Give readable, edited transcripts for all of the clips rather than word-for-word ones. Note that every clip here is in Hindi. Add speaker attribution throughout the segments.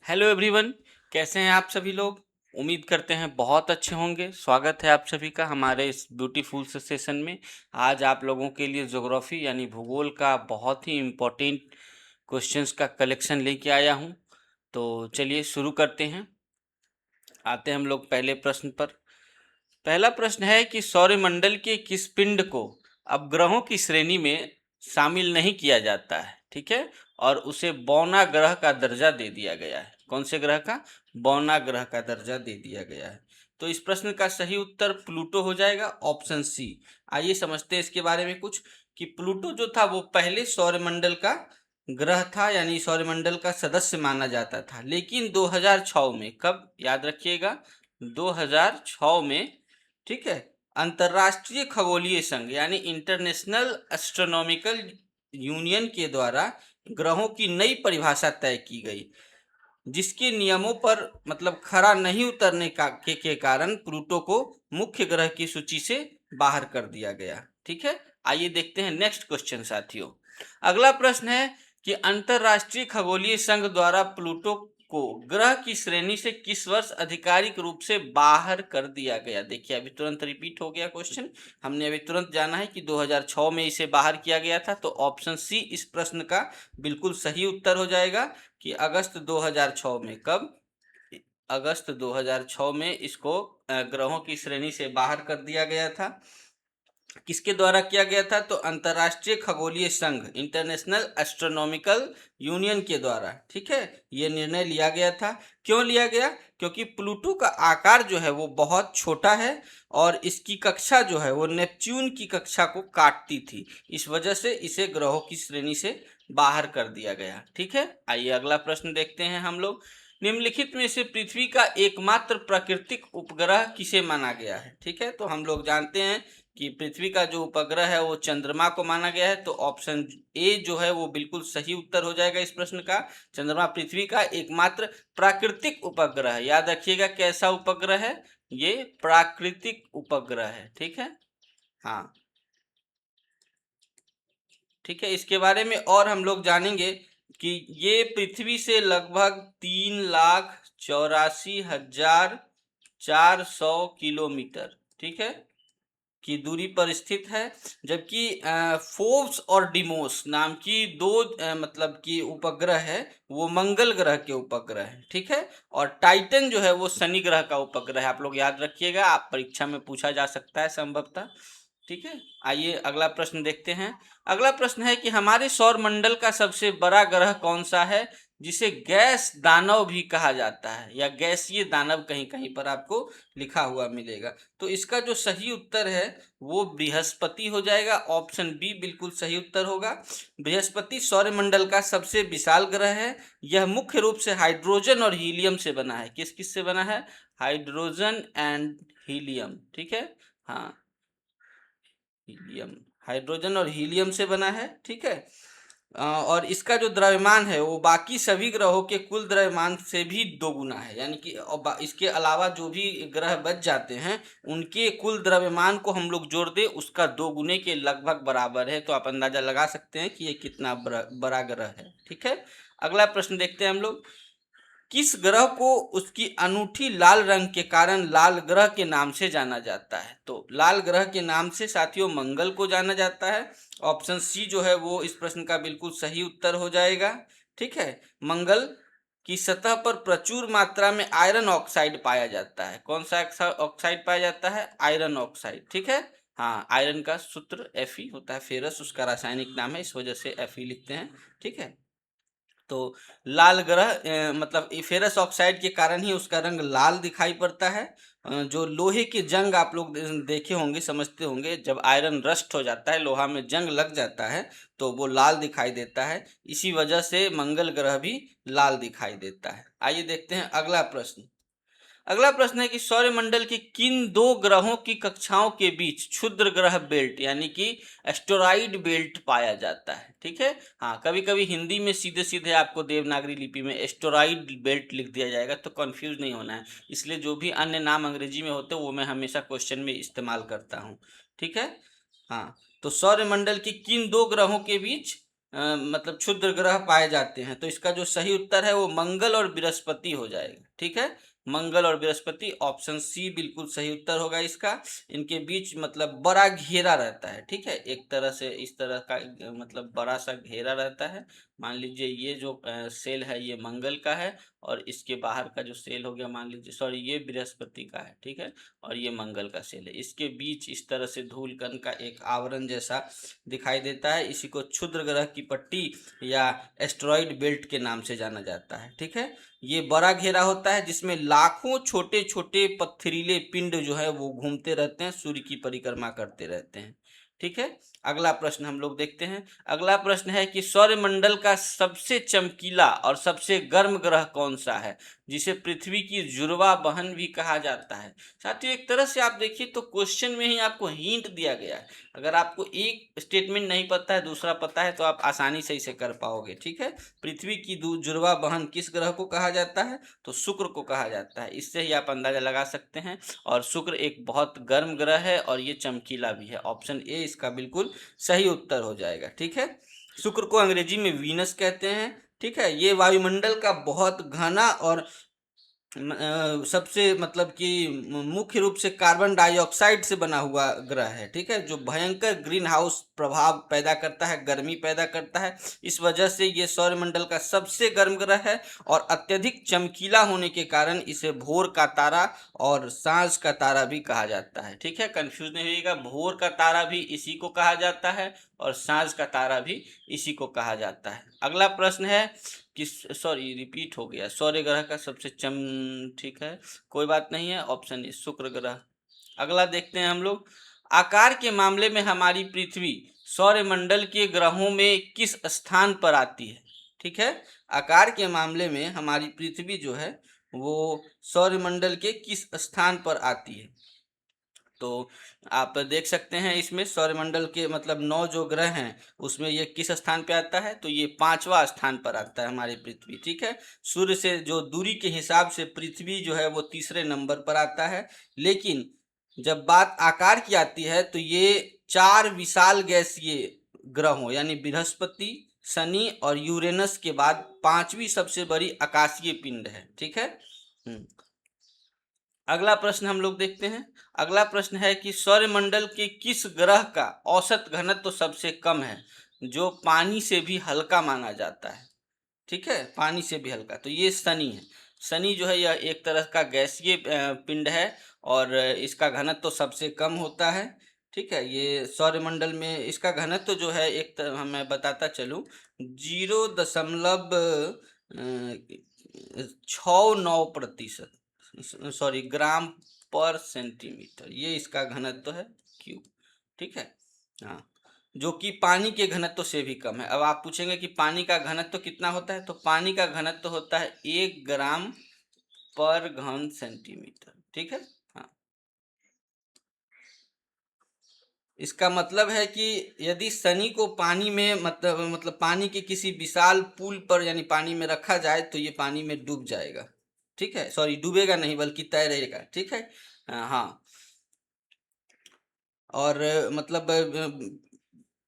Speaker 1: Hello everyone. कैसे हैं आप सभी लोग? उम्मीद करते हैं बहुत अच्छे होंगे। स्वागत है आप सभी का हमारे इस ब्यूटीफुल से सेशन में। आज आप लोगों के लिए ज्योग्राफी यानी भूगोल का बहुत ही इम्पोर्टेंट क्वेश्चंस का कलेक्शन लेके आया हूं। तो चलिए शुरू करते हैं। आते हैं हम लोग पहले प्रश्न पर। पहला प्रश्न है कि सौरमंडल के किस पिंड को अपग्रहों की श्रेणी में शामिल नहीं किया जाता है, ठीक है, और उसे बौना ग्रह का दर्जा दे दिया गया है। कौन से ग्रह का? बौना ग्रह का दर्जा दे दिया गया है। तो इस प्रश्न का सही उत्तर प्लूटो हो जाएगा, ऑप्शन सी। आइए समझते हैं इसके बारे में कुछ कि प्लूटो जो था वो पहले सौरमंडल का ग्रह था, यानी सौरमंडल का सदस्य माना जाता था। लेकिन 2006 में, कब याद रखिएगा, 2006 में, ठीक है, अंतर्राष्ट्रीय खगोलीय संघ यानी इंटरनेशनल एस्ट्रोनॉमिकल यूनियन के द्वारा ग्रहों की नई परिभाषा तय की गई, जिसके नियमों पर मतलब खरा नहीं उतरने के कारण प्लूटो को मुख्य ग्रह की सूची से बाहर कर दिया गया। ठीक है, आइए देखते हैं नेक्स्ट क्वेश्चन साथियों। अगला प्रश्न है कि अंतरराष्ट्रीय खगोलीय संघ द्वारा प्लूटो को ग्रह की श्रेणी से किस वर्ष आधिकारिक रूप से बाहर कर दिया गया? देखिए अभी तुरंत रिपीट हो गया क्वेश्चन। हमने अभी तुरंत जाना है कि 2006 में इसे बाहर किया गया था। तो ऑप्शन सी इस प्रश्न का बिल्कुल सही उत्तर हो जाएगा कि अगस्त 2006 में। कब? अगस्त 2006 में इसको ग्रहों की श्रेणी से बाहर कर दिया गया था। किसके द्वारा किया गया था? तो अंतर्राष्ट्रीय खगोलीय संघ इंटरनेशनल एस्ट्रोनॉमिकल यूनियन के द्वारा, ठीक है, ये निर्णय लिया गया था। क्यों लिया गया? क्योंकि प्लूटो का आकार जो है वो बहुत छोटा है और इसकी कक्षा जो है वो नेपच्यून की कक्षा को काटती थी। इस वजह से इसे ग्रहों की श्रेणी से बाहर कर दिया गया। ठीक है, आइए अगला प्रश्न देखते हैं हम लोग। निम्नलिखित में से पृथ्वी का एकमात्र प्राकृतिक उपग्रह किसे माना गया है? ठीक है, तो हम लोग जानते हैं कि पृथ्वी का जो उपग्रह है वो चंद्रमा को माना गया है। तो ऑप्शन ए जो है वो बिल्कुल सही उत्तर हो जाएगा इस प्रश्न का। चंद्रमा पृथ्वी का एकमात्र प्राकृतिक उपग्रह है। याद रखिएगा कैसा उपग्रह है? ये प्राकृतिक उपग्रह है। ठीक है, हाँ, ठीक है। इसके बारे में और हम लोग जानेंगे कि ये पृथ्वी से लगभग 3,84,400 किलोमीटर, ठीक है, की दूरी पर स्थित है। जबकि फोर्ब्स और डिमोस नाम की दो मतलब कि उपग्रह है, वो मंगल ग्रह के उपग्रह है। ठीक है, और टाइटन जो है वो शनि ग्रह का उपग्रह है। आप लोग याद रखिएगा, आप परीक्षा में पूछा जा सकता है संभवतः। ठीक है, आइए अगला प्रश्न देखते हैं। अगला प्रश्न है कि हमारे सौर मंडल का सबसे बड़ा ग्रह कौन सा है जिसे गैस दानव भी कहा जाता है, या गैसीय दानव कहीं कहीं पर आपको लिखा हुआ मिलेगा। तो इसका जो सही उत्तर है वो बृहस्पति हो जाएगा। ऑप्शन बी बिल्कुल सही उत्तर होगा। बृहस्पति सौरमंडल का सबसे विशाल ग्रह है। यह मुख्य रूप से हाइड्रोजन और हीलियम से बना है। किस किस से बना है? Hydrogen and helium. ठीक है, हाँ, हीलियम, हाइड्रोजन और हीलियम से बना है। ठीक है, और इसका जो द्रव्यमान है वो बाकी सभी ग्रहों के कुल द्रव्यमान से भी दोगुना है। यानी कि इसके अलावा जो भी ग्रह बच जाते हैं उनके कुल द्रव्यमान को हम लोग जोड़ दें उसका दोगुने के लगभग बराबर है। तो आप अंदाजा लगा सकते हैं कि ये कितना बड़ा ग्रह है। ठीक है, अगला प्रश्न देखते हैं हम लोग। किस ग्रह को उसकी अनूठी लाल रंग के कारण लाल ग्रह के नाम से जाना जाता है? तो लाल ग्रह के नाम से साथियों मंगल को जाना जाता है। ऑप्शन सी जो है वो इस प्रश्न का बिल्कुल सही उत्तर हो जाएगा। ठीक है, मंगल की सतह पर प्रचुर मात्रा में आयरन ऑक्साइड पाया जाता है। कौन सा ऑक्साइड पाया जाता है? Iron oxide. ठीक है, हाँ, आयरन का सूत्र Fe होता है, फेरस उसका रासायनिक नाम है, इस वजह से Fe लिखते हैं। ठीक है, तो लाल ग्रह मतलब फेरस ऑक्साइड के कारण ही उसका रंग लाल दिखाई पड़ता है। जो लोहे के जंग आप लोग देखे होंगे, समझते होंगे, जब आयरन रस्ट हो जाता है, लोहा में जंग लग जाता है तो वो लाल दिखाई देता है। इसी वजह से मंगल ग्रह भी लाल दिखाई देता है। आइए देखते हैं अगला प्रश्न। अगला प्रश्न है कि सौरमंडल के किन दो ग्रहों की कक्षाओं के बीच क्षुद्र ग्रह बेल्ट यानी कि एस्टेरॉइड बेल्ट पाया जाता है? ठीक है, हाँ, कभी कभी हिंदी में सीधे सीधे आपको देवनागरी लिपि में एस्टेरॉइड बेल्ट लिख दिया जाएगा, तो कंफ्यूज नहीं होना है। इसलिए जो भी अन्य नाम अंग्रेजी में होते हैं वो मैं हमेशा क्वेश्चन में इस्तेमाल करता हूँ। ठीक है, हाँ, तो सौरमंडल के किन दो ग्रहों के बीच मतलब क्षुद्र ग्रह पाए जाते हैं, तो इसका जो सही उत्तर है वो मंगल और बृहस्पति हो जाएगा। ठीक है, मंगल और बृहस्पति, ऑप्शन सी बिल्कुल सही उत्तर होगा इसका। इनके बीच मतलब बड़ा घेरा रहता है। ठीक है, एक तरह से इस तरह का मतलब बड़ा सा घेरा रहता है। मान लीजिए ये जो सेल है ये मंगल का है, और इसके बाहर का जो सेल हो गया, मान लीजिए सॉरी ये बृहस्पति का है। ठीक है, और ये मंगल का सेल है। इसके बीच इस तरह से धूल कण का एक आवरण जैसा दिखाई देता है। इसी को क्षुद्र ग्रह की पट्टी या एस्टेरॉयड बेल्ट के नाम से जाना जाता है। ठीक है, ये बड़ा घेरा होता है जिसमें लाखों छोटे छोटे पत्थरीले पिंड जो है वो घूमते रहते हैं, सूर्य की परिक्रमा करते रहते हैं। ठीक है, अगला प्रश्न हम लोग देखते हैं। अगला प्रश्न है कि सौरमंडल का सबसे चमकीला और सबसे गर्म ग्रह कौन सा है, जिसे पृथ्वी की जुड़वा बहन भी कहा जाता है। साथियों, एक तरह से आप देखिए तो क्वेश्चन में ही आपको हिंट दिया गया है। अगर आपको एक स्टेटमेंट नहीं पता है, दूसरा पता है, तो आप आसानी से इसे कर पाओगे। ठीक है, पृथ्वी की जुड़वा बहन किस ग्रह को कहा जाता है, तो शुक्र को कहा जाता है। इससे ही आप अंदाजा लगा सकते हैं। और शुक्र एक बहुत गर्म ग्रह है और ये चमकीला भी है। ऑप्शन ए इसका बिल्कुल सही उत्तर हो जाएगा। ठीक है, शुक्र को अंग्रेजी में वीनस कहते हैं। ठीक है, ये वायुमंडल का बहुत घना और सबसे मतलब कि मुख्य रूप से कार्बन डाइऑक्साइड से बना हुआ ग्रह है। ठीक है, जो भयंकर ग्रीन हाउस प्रभाव पैदा करता है, गर्मी पैदा करता है। इस वजह से ये सौरमंडल का सबसे गर्म ग्रह है, और अत्यधिक चमकीला होने के कारण इसे भोर का तारा और सांझ का तारा भी कहा जाता है। ठीक है, कंफ्यूज नहीं होइएगा, भोर का तारा भी इसी को कहा जाता है और सांझ का तारा भी इसी को कहा जाता है। अगला प्रश्न है कि सॉरी रिपीट हो गया, सौर्य ग्रह का सबसे ठीक है, कोई बात नहीं है, ऑप्शन ए शुक्र ग्रह। अगला देखते हैं हम लोग। आकार के मामले में हमारी पृथ्वी सौरमंडल के ग्रहों में किस स्थान पर आती है। ठीक है, आकार के मामले में हमारी पृथ्वी जो है वो सौरमंडल के किस स्थान पर आती है। तो आप देख सकते हैं इसमें सौरमंडल के मतलब 9 जो ग्रह हैं उसमें ये किस स्थान पे आता है, तो ये 5वां स्थान पर आता है हमारी पृथ्वी। ठीक है, सूर्य से जो दूरी के हिसाब से पृथ्वी जो है वो तीसरे नंबर पर आता है। लेकिन जब बात आकार की आती है तो ये 4 विशाल गैसीय ग्रहों यानी बृहस्पति, शनि और यूरेनस के बाद 5वीं सबसे बड़ी आकाशीय पिंड है। ठीक है, अगला प्रश्न हम लोग देखते हैं। अगला प्रश्न है कि सौरमंडल के किस ग्रह का औसत घनत्व तो सबसे कम है, जो पानी से भी हल्का माना जाता है। ठीक है, पानी से भी हल्का, तो ये शनि है। शनि जो है यह एक तरह का गैसीय पिंड है, और इसका घनत्व तो सबसे कम होता है। ठीक है, ये सौरमंडल में इसका घनत्व जो है एक मैं बताता चलूँ, 0.69%, सॉरी ग्राम पर सेंटीमीटर, ये इसका घनत्व है क्यूब। ठीक है, हाँ, जो कि पानी के घनत्व से भी कम है। अब आप पूछेंगे कि पानी का घनत्व कितना होता है, तो पानी का घनत्व होता है 1 ग्राम पर घन सेंटीमीटर। ठीक है, हाँ, इसका मतलब है कि यदि शनि को पानी में मतलब पानी के किसी विशाल पुल पर यानी पानी में रखा जाए तो ये पानी में डूब जाएगा। ठीक है, सॉरी डूबेगा नहीं बल्कि तैरेगा। ठीक है, हाँ, और मतलब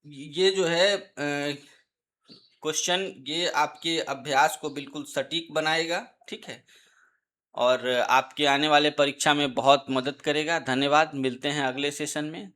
Speaker 1: ये जो है क्वेश्चन ये आपके अभ्यास को बिल्कुल सटीक बनाएगा। ठीक है, और आपके आने वाले परीक्षा में बहुत मदद करेगा। धन्यवाद, मिलते हैं अगले सेशन में।